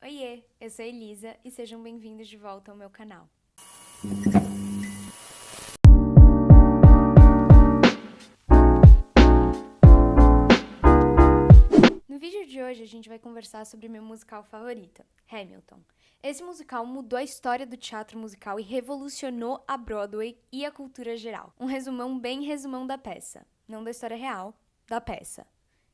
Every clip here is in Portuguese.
Oiê, eu sou a Elisa e sejam bem-vindos de volta ao meu canal. No vídeo de hoje a gente vai conversar sobre meu musical favorito, Hamilton. Esse musical mudou a história do teatro musical e revolucionou a Broadway e a cultura geral. Um resumão bem resumão da peça, não da história real, da peça.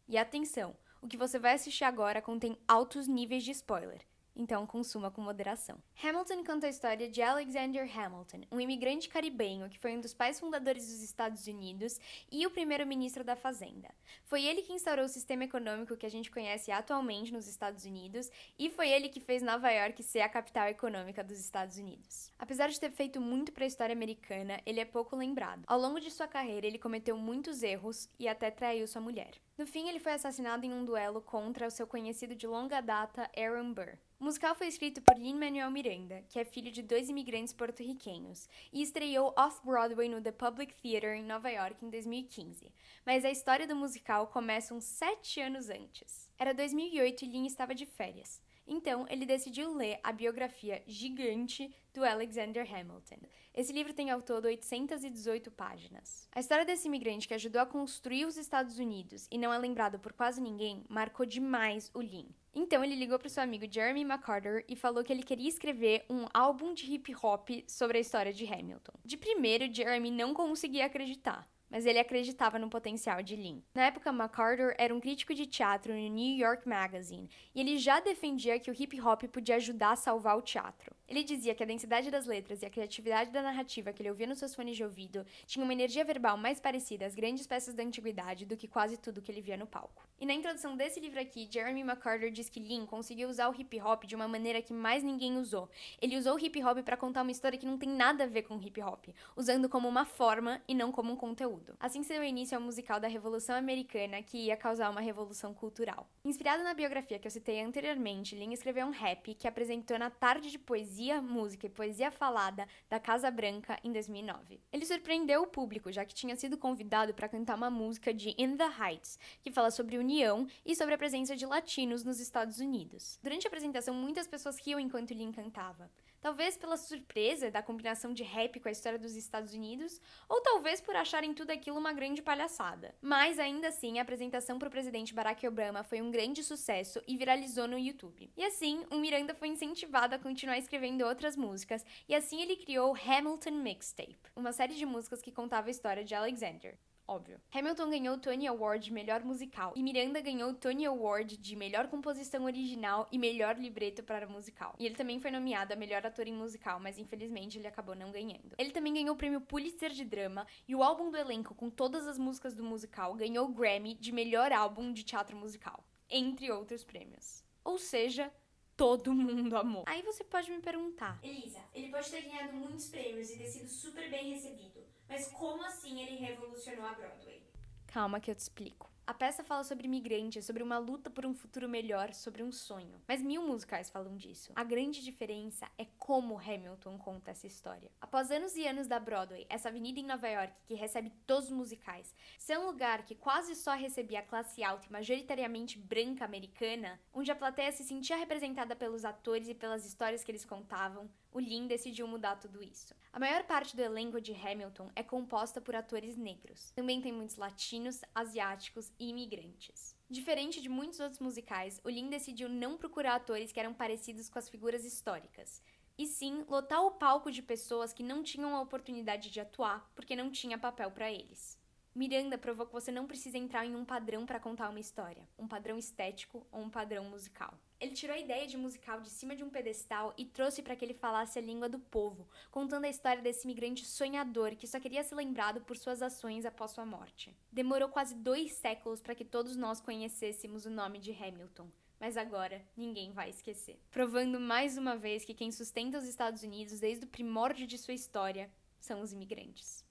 E atenção, o que você vai assistir agora contém altos níveis de spoiler. Então, consuma com moderação. Hamilton conta a história de Alexander Hamilton, um imigrante caribenho que foi um dos pais fundadores dos Estados Unidos e o primeiro-ministro da Fazenda. Foi ele que instaurou o sistema econômico que a gente conhece atualmente nos Estados Unidos e foi ele que fez Nova York ser a capital econômica dos Estados Unidos. Apesar de ter feito muito para a história americana, ele é pouco lembrado. Ao longo de sua carreira, ele cometeu muitos erros e até traiu sua mulher. No fim, ele foi assassinado em um duelo contra o seu conhecido de longa data, Aaron Burr. O musical foi escrito por Lin-Manuel Miranda, que é filho de 2 imigrantes porto-riquenhos, e estreou off-Broadway no The Public Theater em Nova York em 2015. Mas a história do musical começa uns 7 anos antes. Era 2008 e Lin estava de férias. Então, ele decidiu ler a biografia gigante do Alexander Hamilton. Esse livro tem ao todo 818 páginas. A história desse imigrante que ajudou a construir os Estados Unidos e não é lembrado por quase ninguém, marcou demais o Lin. Então ele ligou para o seu amigo Jeremy McCarter e falou que ele queria escrever um álbum de hip hop sobre a história de Hamilton. De primeiro, Jeremy não conseguia acreditar, mas ele acreditava no potencial de Lin. Na época, McCarter era um crítico de teatro no New York Magazine, e ele já defendia que o hip hop podia ajudar a salvar o teatro. Ele dizia que a densidade das letras e a criatividade da narrativa que ele ouvia nos seus fones de ouvido tinha uma energia verbal mais parecida às grandes peças da antiguidade do que quase tudo que ele via no palco. E na introdução desse livro aqui, Jeremy McCarter diz que Lin conseguiu usar o hip hop de uma maneira que mais ninguém usou. Ele usou o hip hop para contar uma história que não tem nada a ver com hip hop, usando como uma forma e não como um conteúdo. Assim se deu início ao musical da Revolução Americana, que ia causar uma revolução cultural. Inspirado na biografia que eu citei anteriormente, Lin escreveu um rap que apresentou na tarde de poesia, música e poesia falada da Casa Branca em 2009. Ele surpreendeu o público, já que tinha sido convidado para cantar uma música de In the Heights, que fala sobre união e sobre a presença de latinos nos Estados Unidos. Durante a apresentação, muitas pessoas riam enquanto Lin cantava. Talvez pela surpresa da combinação de rap com a história dos Estados Unidos, ou talvez por acharem tudo aquilo uma grande palhaçada. Mas ainda assim, a apresentação para o presidente Barack Obama foi um grande sucesso e viralizou no YouTube. E assim, o Miranda foi incentivado a continuar escrevendo outras músicas, e assim ele criou Hamilton Mixtape, uma série de músicas que contava a história de Alexander. Óbvio. Hamilton ganhou o Tony Award de melhor musical e Miranda ganhou o Tony Award de melhor composição original e melhor libreto para musical. E ele também foi nomeado a melhor ator em musical, mas infelizmente ele acabou não ganhando. Ele também ganhou o prêmio Pulitzer de drama e o álbum do elenco com todas as músicas do musical ganhou o Grammy de melhor álbum de teatro musical, entre outros prêmios. Ou seja, todo mundo amou. Aí você pode me perguntar: Elisa, ele pode ter ganhado muitos prêmios e ter sido super bem recebido, mas como assim ele revolucionou a Broadway? Calma que eu te explico. A peça fala sobre imigrantes, sobre uma luta por um futuro melhor, sobre um sonho. Mas 1000 musicais falam disso. A grande diferença é como Hamilton conta essa história. Após anos e anos da Broadway, essa avenida em Nova York que recebe todos os musicais, ser um lugar que quase só recebia a classe alta e majoritariamente branca americana, onde a plateia se sentia representada pelos atores e pelas histórias que eles contavam, o Lin decidiu mudar tudo isso. A maior parte do elenco de Hamilton é composta por atores negros. Também tem muitos latinos, asiáticos e imigrantes. Diferente de muitos outros musicais, o Lin decidiu não procurar atores que eram parecidos com as figuras históricas, e sim lotar o palco de pessoas que não tinham a oportunidade de atuar porque não tinha papel para eles. Miranda provou que você não precisa entrar em um padrão para contar uma história, um padrão estético ou um padrão musical. Ele tirou a ideia de musical de cima de um pedestal e trouxe para que ele falasse a língua do povo, contando a história desse imigrante sonhador que só queria ser lembrado por suas ações após sua morte. Demorou quase 2 séculos para que todos nós conhecêssemos o nome de Hamilton, mas agora ninguém vai esquecer. Provando mais uma vez que quem sustenta os Estados Unidos desde o primórdio de sua história são os imigrantes.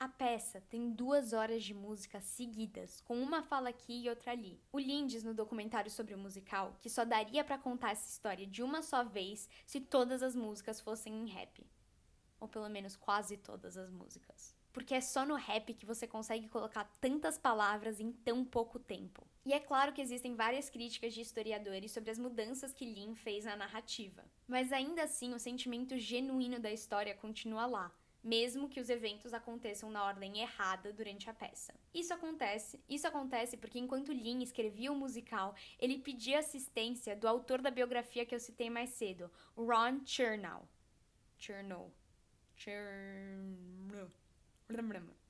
A peça tem 2 horas de música seguidas, com uma fala aqui e outra ali. O Lin diz no documentário sobre o musical que só daria pra contar essa história de uma só vez se todas as músicas fossem em rap. Ou pelo menos quase todas as músicas. porque é só no rap que você consegue colocar tantas palavras em tão pouco tempo. E é claro que existem várias críticas de historiadores sobre as mudanças que Lin fez na narrativa. Mas ainda assim, o sentimento genuíno da história continua lá, mesmo que os eventos aconteçam na ordem errada durante a peça. Isso acontece porque enquanto Lin escrevia o musical, ele pedia assistência do autor da biografia que eu citei mais cedo, Ron Chernow.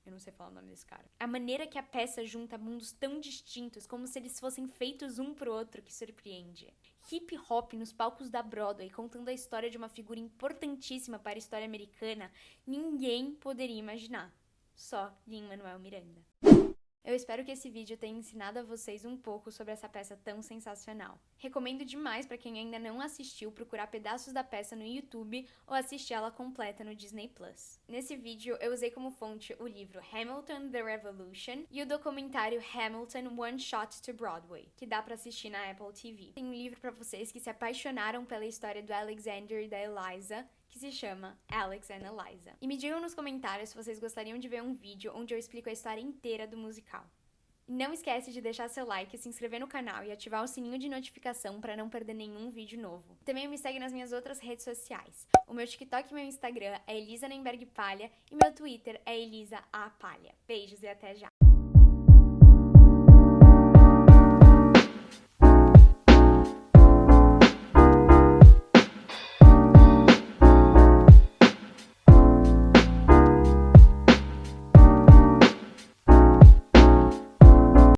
Eu não sei falar o nome desse cara. A maneira que a peça junta mundos tão distintos, como se eles fossem feitos um pro outro, que surpreende. Hip hop nos palcos da Broadway, contando a história de uma figura importantíssima para a história americana, ninguém poderia imaginar. Só Lin-Manuel Miranda. Eu espero que esse vídeo tenha ensinado a vocês um pouco sobre essa peça tão sensacional. Recomendo demais para quem ainda não assistiu procurar pedaços da peça no YouTube ou assistir ela completa no Disney+. Nesse vídeo eu usei como fonte o livro Hamilton: The Revolution e o documentário Hamilton: One Shot to Broadway, que dá para assistir na Apple TV. Tem um livro para vocês que se apaixonaram pela história do Alexander e da Eliza, que se chama Alex and Eliza. E me digam nos comentários se vocês gostariam de ver um vídeo onde eu explico a história inteira do musical. E não esquece de deixar seu like, se inscrever no canal e ativar o sininho de notificação para não perder nenhum vídeo novo. Também me segue nas minhas outras redes sociais. O meu TikTok e meu Instagram é Elisa Nemberg Palha e meu Twitter é Elisa A Palha. Beijos e até já!